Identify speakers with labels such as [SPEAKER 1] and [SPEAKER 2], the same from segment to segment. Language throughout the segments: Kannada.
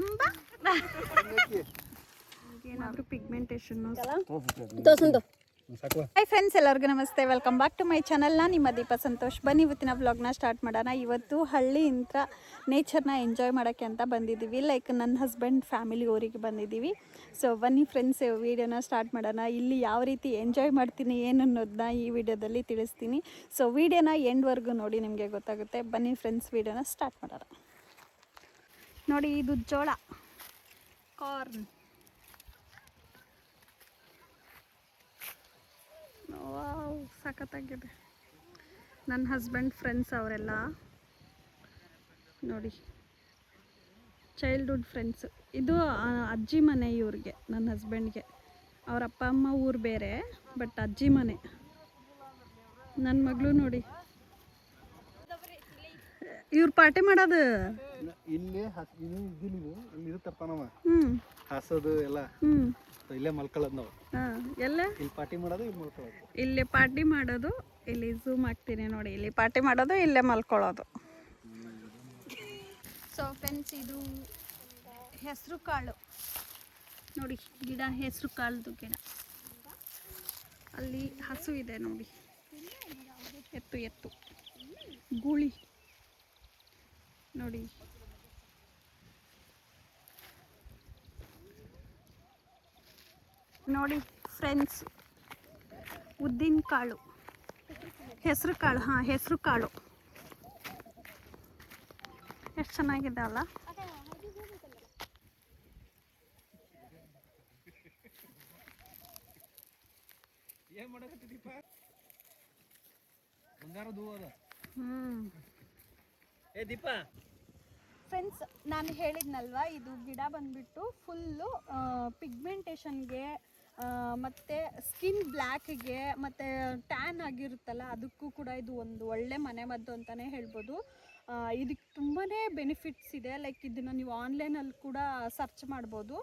[SPEAKER 1] ಅಂಬ ಏನಾದರೂ ಪಿಗ್ಮೆಂಟೇಷನ್. ಹಾಯ್ ಫ್ರೆಂಡ್ಸ್, ಎಲ್ಲರಿಗೂ ನಮಸ್ತೆ. Welcome back to my channel. ನಾನು ನಿಮ್ಮ ದೀಪ ಸಂತೋಷ್. ಬನ್ನಿ ಇವತ್ತಿನ ವ್ಲಾಗ್ನ ಸ್ಟಾರ್ಟ್ ಮಾಡೋಣ. ಇವತ್ತು ಹಳ್ಳಿಯಿಂದ ನೇಚರ್ನ ಎಂಜಾಯ್ ಮಾಡೋಕ್ಕೆ ಅಂತ ಬಂದಿದ್ದೀವಿ. ಲೈಕ್ ನನ್ನ ಹಸ್ಬೆಂಡ್ ಫ್ಯಾಮಿಲಿ ಊರಿಗೆ ಬಂದಿದ್ದೀವಿ. ಸೊ ಬನ್ನಿ ಫ್ರೆಂಡ್ಸ್, ವೀಡಿಯೋನ ಸ್ಟಾರ್ಟ್ ಮಾಡೋಣ. ಇಲ್ಲಿ ಯಾವ ರೀತಿ ಎಂಜಾಯ್ ಮಾಡ್ತೀನಿ ಏನು ಅನ್ನೋದನ್ನ ಈ ವಿಡಿಯೋದಲ್ಲಿ ತಿಳಿಸ್ತೀನಿ. ಸೊ ವೀಡಿಯೋನ ಎಂಡ್ವರೆಗೂ ನೋಡಿ, ನಿಮಗೆ ಗೊತ್ತಾಗುತ್ತೆ. ಬನ್ನಿ ಫ್ರೆಂಡ್ಸ್, ವೀಡಿಯೋನ ಸ್ಟಾರ್ಟ್ ಮಾಡೋಣ. ನೋಡಿ, ಇದು ಜೋಳ, ಕಾರ್ನ್. ವಾವ್, ಸಖತ್ತಾಗಿದೆ. ನನ್ನ ಹಸ್ಬೆಂಡ್ ಫ್ರೆಂಡ್ಸ್ ಅವರೆಲ್ಲ ನೋಡಿ, ಚೈಲ್ಡ್ಹುಡ್ ಫ್ರೆಂಡ್ಸ್. ಇದು ಅಜ್ಜಿ ಮನೆ ಇವ್ರಿಗೆ, ನನ್ನ ಹಸ್ಬೆಂಡ್ಗೆ. ಅವ್ರ ಅಪ್ಪ ಅಮ್ಮ ಊರು ಬೇರೆ, ಬಟ್ ಅಜ್ಜಿ ಮನೆ. ನನ್ನ ಮಗಳು ನೋಡಿ, ಇವ್ರು ಪಾರ್ಟಿ ಮಾಡೋದು
[SPEAKER 2] ಇಲ್ಲಿ ಹಾಸೋದು ಎಲ್ಲ ಇಲ್ಲೇ ಮಲ್ಕೊಳ್ಳೋದು ನಾವು.
[SPEAKER 1] ಎಲ್ಲ
[SPEAKER 2] ಇಲ್ಲಿ ಪಾರ್ಟಿ ಮಾಡೋದು, ಇಲ್ಲಿ ಮಲ್ಕೊಳ್ಳೋದು.
[SPEAKER 1] ಇಲ್ಲಿ ಪಾರ್ಟಿ ಮಾಡೋದು, ಇಲ್ಲಿ ಝೂಮ್ ಹಾಕ್ತೀನಿ ನೋಡಿ. ಇಲ್ಲಿ ಪಾರ್ಟಿ ಮಾಡೋದು, ಇಲ್ಲೇ ಮಲ್ಕೊಳ್ಳೋದು. ಸೊ ಫ್ರೆಂಡ್ಸ್, ಇದು ಹೆಸರು ಕಾಳು ನೋಡಿ, ಗಿಡ ಹೆಸರು ಕಾಳ್ದು ಗಿಡ. ಅಲ್ಲಿ ಹಸು ಇದೆ ನೋಡಿ, ಎತ್ತು ಗೂಳಿ ನೋಡಿ. ನೋಡಿ ಫ್ರೆಂಡ್ಸ್, ಉದ್ದಿನ ಕಾಳು, ಹೆಸರು ಕಾಳು. ಹೆಸರು ಕಾಳು ಎಷ್ಟು ಚೆನ್ನಾಗಿದೆ ಅಲ್ಲ. ಫ್ರೆಂಡ್ಸ್, ನಾನು ಹೇಳಿದ್ನಲ್ವಾ, ಇದು ಗಿಡ ಬಂದ್ಬಿಟ್ಟು ಫುಲ್ಲು ಪಿಗ್ಮೆಂಟೇಷನ್ಗೆ ಮತ್ತು ಸ್ಕಿನ್ ಬ್ಲ್ಯಾಕ್ಗೆ ಮತ್ತು ಟ್ಯಾನ್ ಆಗಿರುತ್ತಲ್ಲ, ಅದಕ್ಕೂ ಕೂಡ ಇದು ಒಂದು ಒಳ್ಳೆ ಮನೆಮದ್ದು ಅಂತಲೇ ಹೇಳ್ಬೋದು. ಇದಕ್ಕೆ ತುಂಬಾ ಬೆನಿಫಿಟ್ಸ್ ಇದೆ. ಲೈಕ್ ಇದನ್ನು ನೀವು ಆನ್ಲೈನಲ್ಲಿ ಕೂಡ ಸರ್ಚ್ ಮಾಡ್ಬೋದು.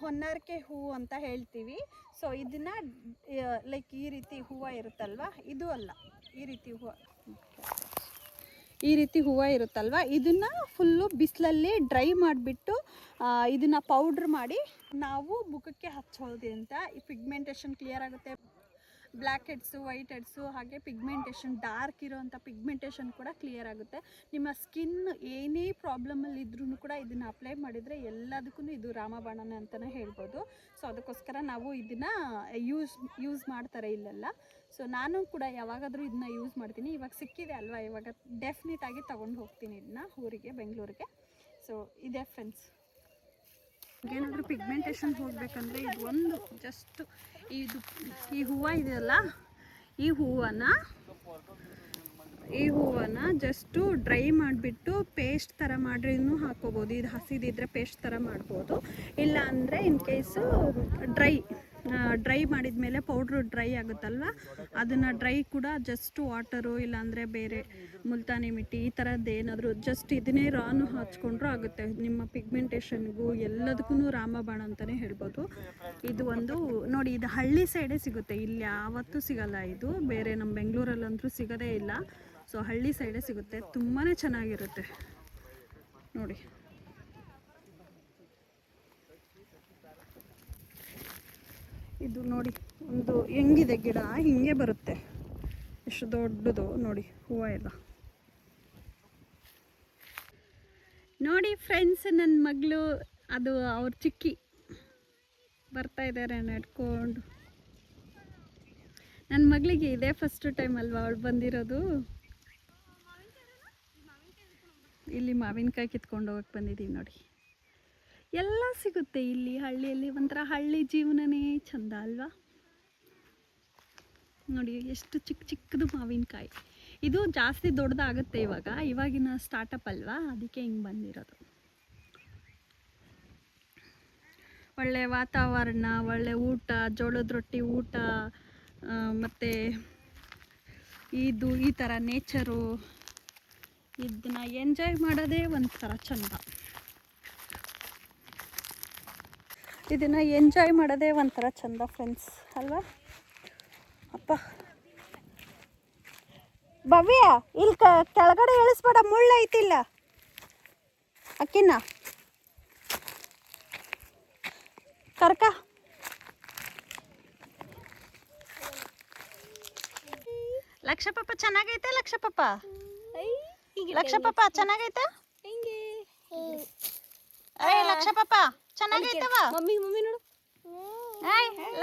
[SPEAKER 1] ಹೊನ್ನಾರಿಕೆ ಹೂವು ಅಂತ ಹೇಳ್ತೀವಿ. ಸೊ ಇದನ್ನು ಲೈಕ್ ಈ ರೀತಿ ಹೂವು ಇರುತ್ತಲ್ವ, ಇದು ಅಲ್ಲ, ಈ ರೀತಿ ಹೂವು ಇರುತ್ತಲ್ವ, ಇದನ್ನು ಫುಲ್ಲು ಬಿಸಿಲಲ್ಲಿ ಡ್ರೈ ಮಾಡಿಬಿಟ್ಟು ಇದನ್ನು ಪೌಡ್ರ್ ಮಾಡಿ ನಾವು ಮುಖಕ್ಕೆ ಹಚ್ಚೋದ್ರಿಂದ ಈ ಪಿಗ್ಮೆಂಟೇಷನ್ ಕ್ಲಿಯರ್ ಆಗುತ್ತೆ. ಬ್ಲ್ಯಾಕ್ ಹೆಡ್ಸು, ವೈಟ್ ಹೆಡ್ಸು, ಹಾಗೆ ಪಿಗ್ಮೆಂಟೇಷನ್, ಡಾರ್ಕ್ ಇರೋವಂಥ ಪಿಗ್ಮೆಂಟೇಷನ್ ಕೂಡ ಕ್ಲಿಯರ್ ಆಗುತ್ತೆ. ನಿಮ್ಮ ಸ್ಕಿನ್ ಏನೇ ಪ್ರಾಬ್ಲಮಲ್ಲಿ ಇದ್ರೂ ಕೂಡ ಇದನ್ನು ಅಪ್ಲೈ ಮಾಡಿದರೆ ಎಲ್ಲದಕ್ಕೂ ಇದು ರಾಮಬಾಣನೇ ಅಂತಲೇ ಹೇಳ್ಬೋದು. ಸೊ ಅದಕ್ಕೋಸ್ಕರ ನಾವು ಇದನ್ನು ಯೂಸ್ ಮಾಡ್ತಾರೆ ಇಲ್ಲೆಲ್ಲ. ಸೊ ನಾನು ಕೂಡ ಯಾವಾಗಾದರೂ ಇದನ್ನ ಯೂಸ್ ಮಾಡ್ತೀನಿ. ಇವಾಗ ಸಿಕ್ಕಿದೆ ಅಲ್ವಾ, ಇವಾಗ ಡೆಫಿನೆಟಾಗಿ ತೊಗೊಂಡು ಹೋಗ್ತೀನಿ ಇದನ್ನ ಊರಿಗೆ, ಬೆಂಗಳೂರಿಗೆ. ಸೊ ಇದೇ ಫ್ರೆಂಡ್ಸ್, ಏನಾದರೂ ಪಿಗ್ಮೆಂಟೇಷನ್ ಹೋಗಬೇಕಂದ್ರೆ ಇದು ಒಂದು ಜಸ್ಟ್ ಈ ಹೂವು ಇದೆಯಲ್ಲ, ಈ ಹೂವನ್ನು ಜಸ್ಟು ಡ್ರೈ ಮಾಡಿಬಿಟ್ಟು ಪೇಸ್ಟ್ ಥರ ಮಾಡ್ರಿನೂ ಹಾಕ್ಕೋಬೋದು. ಇದು ಹಸಿದಿದ್ರೆ ಪೇಸ್ಟ್ ಥರ ಮಾಡ್ಬೋದು. ಇಲ್ಲ ಅಂದರೆ ಇನ್ ಕೇಸು ಡ್ರೈ ಮಾಡಿದ ಮೇಲೆ ಪೌಡ್ರು ಡ್ರೈ ಆಗುತ್ತಲ್ವ, ಅದನ್ನು ಡ್ರೈ ಕೂಡ ಜಸ್ಟ್ ವಾಟರು ಇಲ್ಲಾಂದರೆ ಬೇರೆ ಮುಲ್ತಾನಿ ಮಿಟ್ಟಿ ಈ ಥರದ್ದು ಏನಾದರೂ ಜಸ್ಟ್ ಇದನ್ನೇ ರಾನು ಹಚ್ಕೊಂಡ್ರೂ ಆಗುತ್ತೆ. ನಿಮ್ಮ ಪಿಗ್ಮೆಂಟೇಷನ್ಗೂ ಎಲ್ಲದಕ್ಕೂ ರಾಮಬಾಣ ಅಂತಲೇ ಹೇಳ್ಬೋದು. ಇದು ಒಂದು ನೋಡಿ, ಇದು ಹಳ್ಳಿ ಸೈಡೇ ಸಿಗುತ್ತೆ, ಇಲ್ಲಿ ಯಾವತ್ತೂ ಸಿಗಲ್ಲ. ಇದು ಬೇರೆ ನಮ್ಮ ಬೆಂಗಳೂರಲ್ಲಂತೂ ಸಿಗೋದೇ ಇಲ್ಲ. ಸೊ ಹಳ್ಳಿ ಸೈಡೇ ಸಿಗುತ್ತೆ, ತುಂಬಾ ಚೆನ್ನಾಗಿರುತ್ತೆ ನೋಡಿ. ಇದು ನೋಡಿ, ಒಂದು ಹೆಂಗಿದೆ ಗಿಡ, ಹಿಂಗೆ ಬರುತ್ತೆ, ಎಷ್ಟು ದೊಡ್ಡದು ನೋಡಿ ಹೂವು ಎಲ್ಲ. ನೋಡಿ ಫ್ರೆಂಡ್ಸ್, ನನ್ನ ಮಗಳು, ಅದು ಅವ್ರ ಚಿಕ್ಕಿ ಬರ್ತಾ ಇದ್ದಾರೆ ನಡ್ಕೊಂಡು. ನನ್ನ ಮಗಳಿಗೆ ಇದೇ ಫಸ್ಟ್ ಟೈಮ್ ಅಲ್ವಾ ಅವಳು ಬಂದಿರೋದು. ಇಲ್ಲಿ ಮಾವಿನಕಾಯಿ ಕಿತ್ಕೊಂಡು ಹೋಗಕ್ಕೆ ಬಂದಿದ್ದೀವಿ ನೋಡಿ. ಎಲ್ಲ ಸಿಗುತ್ತೆ ಇಲ್ಲಿ ಹಳ್ಳಿಯಲ್ಲಿ, ಒಂಥರ ಹಳ್ಳಿ ಜೀವನನೇ ಚಂದ ಅಲ್ವಾ. ನೋಡಿ ಎಷ್ಟು ಚಿಕ್ಕದು ಮಾವಿನಕಾಯಿ. ಇದು ಜಾಸ್ತಿ ದೊಡ್ಡದಾಗುತ್ತೆ ಇವಾಗಿನ ಸ್ಟಾರ್ಟಪ್ ಅಲ್ವಾ, ಅದಕ್ಕೆ ಹಿಂಗೆ ಬಂದಿರೋದು. ಒಳ್ಳೆ ವಾತಾವರಣ, ಒಳ್ಳೆ ಊಟ, ಜೋಳದ ರೊಟ್ಟಿ ಊಟ, ಮತ್ತು ಈ ಥರ ನೇಚರು, ಇದನ್ನ ಎಂಜಾಯ್ ಮಾಡೋದೇ ಒಂಥರ ಚಂದ. ಇದನ್ನು ಎಂಜಾಯ್ ಮಾಡೋದೇ ಒಂಥರ ಚಂದ ಫ್ರೆಂಡ್ಸ್ ಅಲ್ವಾ. ಅಪ್ಪ ಭವ್ಯ, ಇಲ್ಲಿ ಕೆಳಗಡೆ ಇಳಿಸ್ಬೇಡ, ಮುಳ್ಳು ಐತಿಲ್ಲ ಅಕ್ಕಿನ. ಕರ್ಕ ಲಕ್ಷ ಪಾಪ ಚೆನ್ನಾಗೈತೆ ಲಕ್ಷ ಪಾಪ ಚೆನ್ನಾಗೈತೆ ಲಕ್ಷ ಪಾಪ ಚೆನ್ನಾಗೈತವ
[SPEAKER 3] ಮಮ್ಮಿ ನೋಡು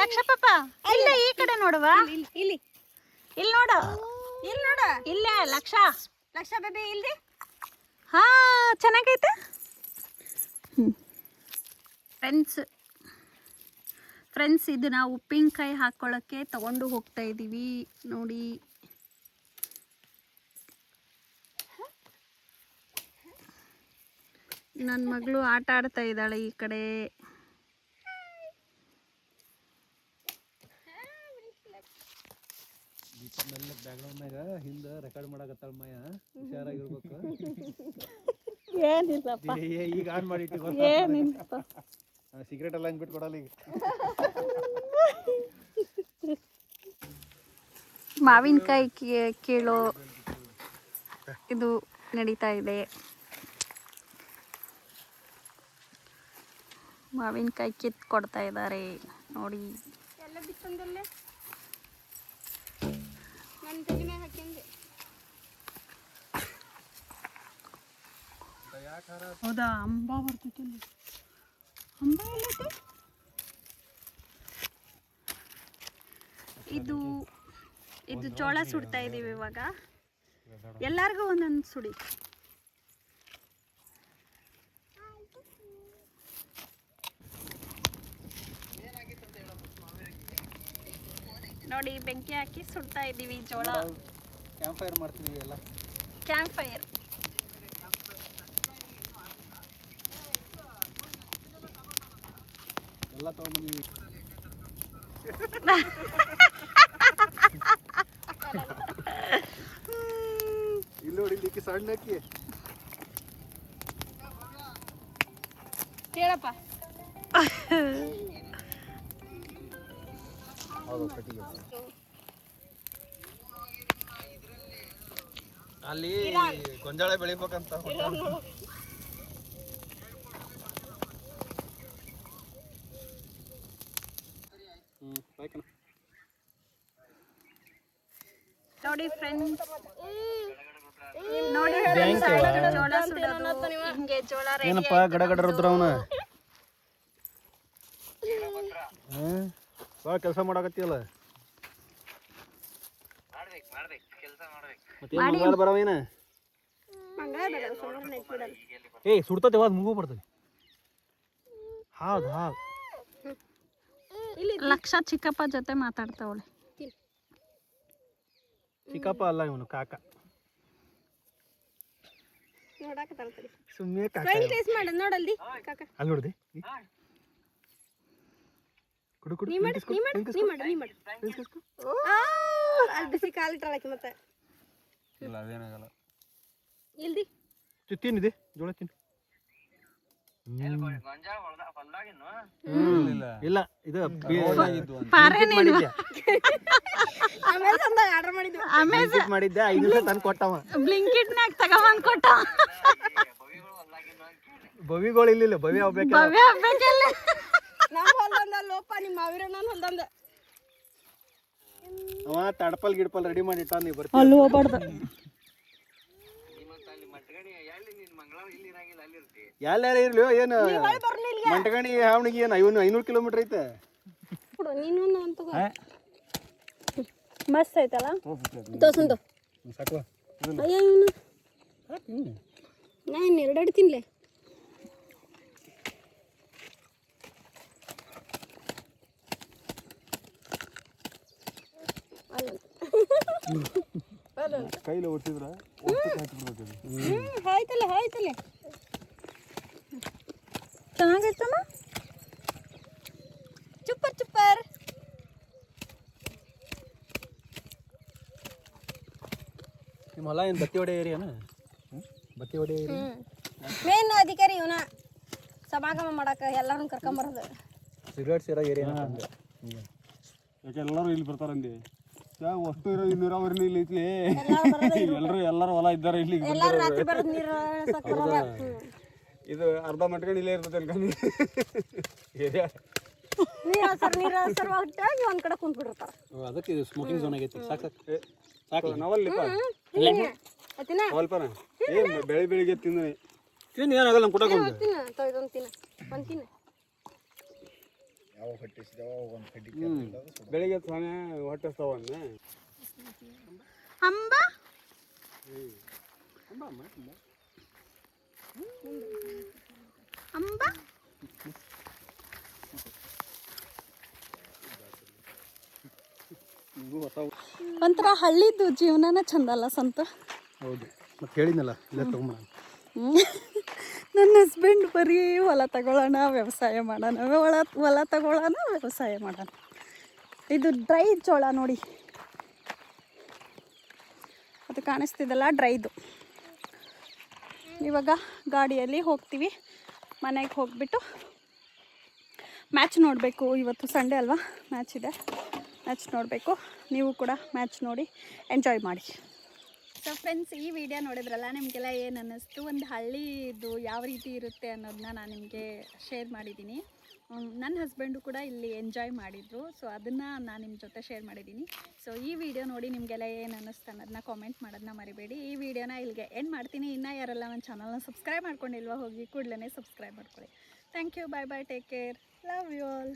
[SPEAKER 1] ಲಕ್ಷ ಪಾಪ ಇಲ್ಲ ಈ ಕಡೆ ನೋಡುವ
[SPEAKER 3] ಇಲ್ಲಿ
[SPEAKER 1] ಇಲ್ಲಿ ನೋಡು ಇಲ್ಲೇ ಲಕ್ಷ ಬೇಬಿ ಇಲ್ಲಿ ಹಾ ಚೆನ್ನಾಗೈತೆ ಫ್ರೆಂಡ್ಸ್ ಇದನ್ನ ಉಪ್ಪಿನಕಾಯಿ ಹಾಕೊಳ್ಳೋಕ್ಕೆ ತಗೊಂಡು ಹೋಗ್ತಾ ಇದ್ದೀವಿ ನೋಡಿ. ನನ್ನ ಮಗಳು ಆಟ ಆಡ್ತಾ ಇದ್ದಾಳೆ ಈ ಕಡೆ.
[SPEAKER 2] ಹಿಂದೆ ರೆಕಾರ್ಡ್ ಮಾಡಕತ್ತಾಳ ಮಯ ಹುಷಾರಾಗಿರ್ಬೇಕು.
[SPEAKER 1] ಏನಿಲ್ಲಪ್ಪ
[SPEAKER 2] ಈಗ ಆನ್ ಮಾಡಿಟ್ಟು
[SPEAKER 1] ಏನಿಲ್ಲಪ್ಪ
[SPEAKER 2] ಸಿಗರೇಟ್ ಎಲ್ಲ ಹಂಗೆ ಬಿಟ್ಟು ಕೊಡಲ್ಲ ಈಗ.
[SPEAKER 1] ಮಾವಿನಕಾಯಿ ಕೀಳೋ ಇದು ನಡೀತಾ ಇದೆ. ಮಾವಿನಕಾಯಿ ಕಿತ್ತು ಕೊಡ್ತಾ ಇದ್ದಾರೆ ನೋಡಿ.
[SPEAKER 3] ಎಲ್ಲ ಬಿತ್ತಂದಲ್ಲೇ ನನ್ನ ತೆಗಿನ ಹಾಕಿಂದೆ.
[SPEAKER 1] ಹೌದಾ ಅಂಬ ಬರ್ತೈತಿ ಅಂಬ ಎಲ್ಲೈತೆ. ಇದು ಜೋಳ ಸುಡ್ತಾ ಇದೀವಿ ಇವಾಗ. ಎಲ್ಲಾರ್ಗೂ ಒಂದೊಂದು ಸುಡಿ. ನೋಡಿ ಬೆಂಕಿ ಹಾಕಿ ಸುಡ್ತಾ ಇದೀವಿ ಜೋಳ.
[SPEAKER 2] ಕ್ಯಾಂಪ್ ಫೈರ್ ಮಾಡ್ತೀವಿ ಎಲ್ಲ.
[SPEAKER 1] ಕ್ಯಾಂಪ್ ಫೈರ್
[SPEAKER 2] ಎಲ್ಲ ತಗೊಂಡ್ಬಂದಿವಿ. ಇಲ್ಲಿ ನೋಡಿ ಇಲ್ಲಿ ಸಣ್ಣ ಅಕ್ಕಿ
[SPEAKER 3] ಹೇಳಪ್ಪ.
[SPEAKER 2] ಅಲ್ಲಿ ಗೊಂಜಾಳ ಬೆಳಿಬೇಕಂತ.
[SPEAKER 1] ನೋಡಿ ಫ್ರೆಂಡ್ಸ್ ನೋಡಿ ಜೋಳ ಸುಡೋದು ಹಿಂಗೆ ಜೋಳ ರೆಡಿ.
[SPEAKER 2] ಏನಪ್ಪ ಗಡಗಡ ರುದ್ರವನ ಭಾಳ ಕೆಲಸ ಮಾಡಕತ್ತಿಯಲ್ಲ. ಮತ್ತೆ ಬರವೇನ ಏ ಸುಡ್ತತೆ ವಾದ ಮುಗು ಬರ್ತದೆ. ಹೌದು
[SPEAKER 1] ಲಕ್ಷ ಚಿಕ್ಕಪ್ಪ ಜೊತೆ ಮಾತಾಡ್ತಾವಳೆ.
[SPEAKER 2] ಚಿಕ್ಕಪ್ಪ ಅಲ್ಲ ಇವನು ಕಾಕ. ಸುಮ್ಮನೆ ಕಾಕ
[SPEAKER 3] ನೋಡಲ್ದಿ
[SPEAKER 2] ಅಲ್ಲಿ ನೋಡಿದೆ. ಕುಡು ಕುಡು
[SPEAKER 3] ಅಲ್ಲಿ ಬಿಸಿ ಕಾಲಿಟ್ಟಾಳಕ್ಕೆ ಮತ್ತೆ
[SPEAKER 2] ಇಲ್ಲ ಅದೇನಾಗಲ್ಲ.
[SPEAKER 3] ಇಲ್ದಿ
[SPEAKER 2] ತಿನ್ನಿದೆ ಜೋಳ ತಿನ್ನು. ಇಲ್ಲ ಇದು
[SPEAKER 3] ಆರ್ಡರ್ ಮಾಡಿದ್ವಿ.
[SPEAKER 2] ಮಾಡಿದ್ದೆ 5 ನಿಮಿಷ ತಂದು ಕೊಟ್ಟವ.
[SPEAKER 1] ಬ್ಲಿಂಕಿಟ್ನಾಗ ತಗೊಂಡ್ ಕೊಟ್ಟ.
[SPEAKER 2] ಬವಿಗಳು ಇಲ್ಲ ಬವಿ ಹೋಗ್ಬೇಕು.
[SPEAKER 3] ನಮ್ಮ ಹೊಲ್ದಂದ ಲೋಪ ನಿಮ್ಮ ಮಾವಿರಣ್ಣ ಹೊಲ್ದಂದ
[SPEAKER 2] ಅವ ತಡಪಲ್ ಗಿಡಪಲ್ ರೆಡಿ ಮಾಡಿ ಇಟ್ಟ. ನೀವು ಬರ್ತೀವಿ
[SPEAKER 1] ಅಲ್ಲಿ ಹೋಗ್ಬಾರ್ದು.
[SPEAKER 2] ಎಲ್ಲಾರ ಇರ್ಲಿ ಏನು ಮಂಟಗಣಿ ಹಾವಣಿಗೆ ಏನು 500 ಕಿಲೋಮೀಟರ್ ಐತೆ.
[SPEAKER 1] ಮಸ್ತ್ ಐತಲ್ಲ
[SPEAKER 3] ತೋಸಂದು
[SPEAKER 2] ಸಾಕು.
[SPEAKER 3] ಅಯ್ಯ ನಾನು 2 ತಿನ್ಲೆ.
[SPEAKER 2] ಕೈಲಿ ಒಟ್ಟಿದ್ರ
[SPEAKER 3] ಹಾಯ್ತಲ್ಲ ಹಾಯ್ತಲ್ಲ
[SPEAKER 1] ಚೆನ್ನಾಗೈತಮ್ಮ.
[SPEAKER 3] ಚುಪ್ಪರ್ ಚುಪ್ಪರ್.
[SPEAKER 2] ನಿಮ್ಮ ಹೊಲ ಏನು ಬತ್ತಿ ಹೊಡೆ ಏರಿಯಾನ? ಬತ್ತಿ ಹೊಡೆ
[SPEAKER 3] ಮೇನ್ ಅಧಿಕಾರಿ ಇವನ ಸಮಾಗಮ ಮಾಡಕ ಎಲ್ಲಾರನ್ನ ಕರ್ಕೊಂಬರೋದು.
[SPEAKER 2] ಸಿಗರೇಟ್ ಸೇರೋ ಏರಿಯಾ ಯಾಕೆ ಎಲ್ಲರೂ ಇಲ್ಲಿ ಬರ್ತಾರಂದಿ. ಅಷ್ಟು ಇರೋ ನೀರಾವರಿ ಇಲ್ಲಿ ಐತ್ಲಿ. ಎಲ್ಲರೂ ಹೊಲ ಇದ್ದಾರೆ ಇಲ್ಲಿ. ಇದು ಅರ್ಧ ಮಟ್ಕೊಂಡು ಇಲ್ಲೇ ಇರ್ತದೆ ಅನ್ಕೊಂಡು ಏರಿಯಾ.
[SPEAKER 3] ನೀರು ಸರ್ ಒಟ್ಟಾಗಿ ಒಂದ್ ಕಡೆ ಕುಂತ್ಬಿಟ್ಟಿರ್ತಾರ.
[SPEAKER 4] ಅದಕ್ಕೆ ಸ್ಮೋಕಿಂಗ್ ಝೋನ್ ಆಗೈತಿ. ಸಾಕು
[SPEAKER 2] ನಾವಲ್ಲಿಪ್ಪ
[SPEAKER 3] ತಿನ್ನ
[SPEAKER 2] ಅವಲ್ಪನ ಏನು ಬೆಳಿಗ್ಗೆ ತಿಂದು
[SPEAKER 4] ತಿನ್ನು, ಏನಾಗಲ್ಲ ನಮ್ಮ ಕುಟಕ್ಕೆ ಒಂದು.
[SPEAKER 3] ತಿನ್ನ ತೊಯ್ದೊಂದು ತಿನ್ನ ಒಂದು ತಿನ್ನ.
[SPEAKER 2] ಬೆಳಿಗ್ಗೆ ತಾನೇ ಹೊಟ್ಟೆ ಹಸ್ತಾವನ್ನ
[SPEAKER 1] ಅಂಬ ಅಂಬ ಒಂಥರ ಹಳ್ಳಿದು ಜೀವನನೇ ಚಂದ ಅಲ್ಲ ಸಂತ.
[SPEAKER 4] ಹೌದು, ಮತ್ತೆ ಹೇಳಿದ್ನಲ್ಲ ಇಲ್ಲೇ ತೊಗೊಂಬ.
[SPEAKER 1] ನನ್ನ ಹಸ್ಬೆಂಡ್ ಬರೀ ಹೊಲ ತಗೊಳ್ಳೋಣ ವ್ಯವಸಾಯ ಮಾಡೋಣ, ಹೊಲ ತಗೊಳ್ಳೋಣ ವ್ಯವಸಾಯ ಮಾಡೋಣ. ಇದು ಡ್ರೈ ಜೋಳ ನೋಡಿ, ಅದು ಕಾಣಿಸ್ತಿದಲ್ಲ ಡ್ರೈದು. ಇವಾಗ ಗಾಡಿಯಲ್ಲಿ ಹೋಗ್ತೀವಿ, ಮನೆಗೆ ಹೋಗಿಬಿಟ್ಟು ಮ್ಯಾಚ್ ನೋಡಬೇಕು. ಇವತ್ತು ಸಂಡೇ ಅಲ್ವಾ, ಮ್ಯಾಚ್ ಇದೆ, ಮ್ಯಾಚ್ ನೋಡಬೇಕು. ನೀವು ಕೂಡ ಮ್ಯಾಚ್ ನೋಡಿ ಎಂಜಾಯ್ ಮಾಡಿ. ಸೊ ಫ್ರೆಂಡ್ಸ್, ಈ ವಿಡಿಯೋ ನೋಡಿದ್ರಲ್ಲ, ನಿಮಗೆಲ್ಲ ಏನು ಅನ್ನಿಸ್ತು, ಒಂದು ಹಳ್ಳಿದು ಯಾವ ರೀತಿ ಇರುತ್ತೆ ಅನ್ನೋದನ್ನ ನಾನು ನಿಮಗೆ ಶೇರ್ ಮಾಡಿದ್ದೀನಿ. ನನ್ನ ಹಸ್ಬೆಂಡು ಕೂಡ ಇಲ್ಲಿ ಎಂಜಾಯ್ ಮಾಡಿದರು, ಸೊ ಅದನ್ನು ನಾನು ನಿಮ್ಮ ಜೊತೆ ಶೇರ್ ಮಾಡಿದ್ದೀನಿ. ಸೊ ಈ ವಿಡಿಯೋ ನೋಡಿ ನಿಮಗೆಲ್ಲ ಏನು ಅನ್ನಿಸ್ತು ಅನ್ನೋದನ್ನ ಕಾಮೆಂಟ್ ಮಾಡೋದನ್ನ ಮರಿಬೇಡಿ. ಈ ವಿಡಿಯೋನ ಇಲ್ಲಿಗೆ ಎಂಡ್ ಮಾಡ್ತೀನಿ. ಇನ್ನೂ ಯಾರೆಲ್ಲ ನನ್ನ ಚಾನಲ್ನ ಸಬ್ಸ್ಕ್ರೈಬ್ ಮಾಡ್ಕೊಂಡಿಲ್ವಾ, ಹೋಗಿ ಕೂಡಲೇ ಸಬ್ಸ್ಕ್ರೈಬ್ ಮಾಡ್ಕೊಳ್ಳಿ. Thank you, bye bye, take care, love you all.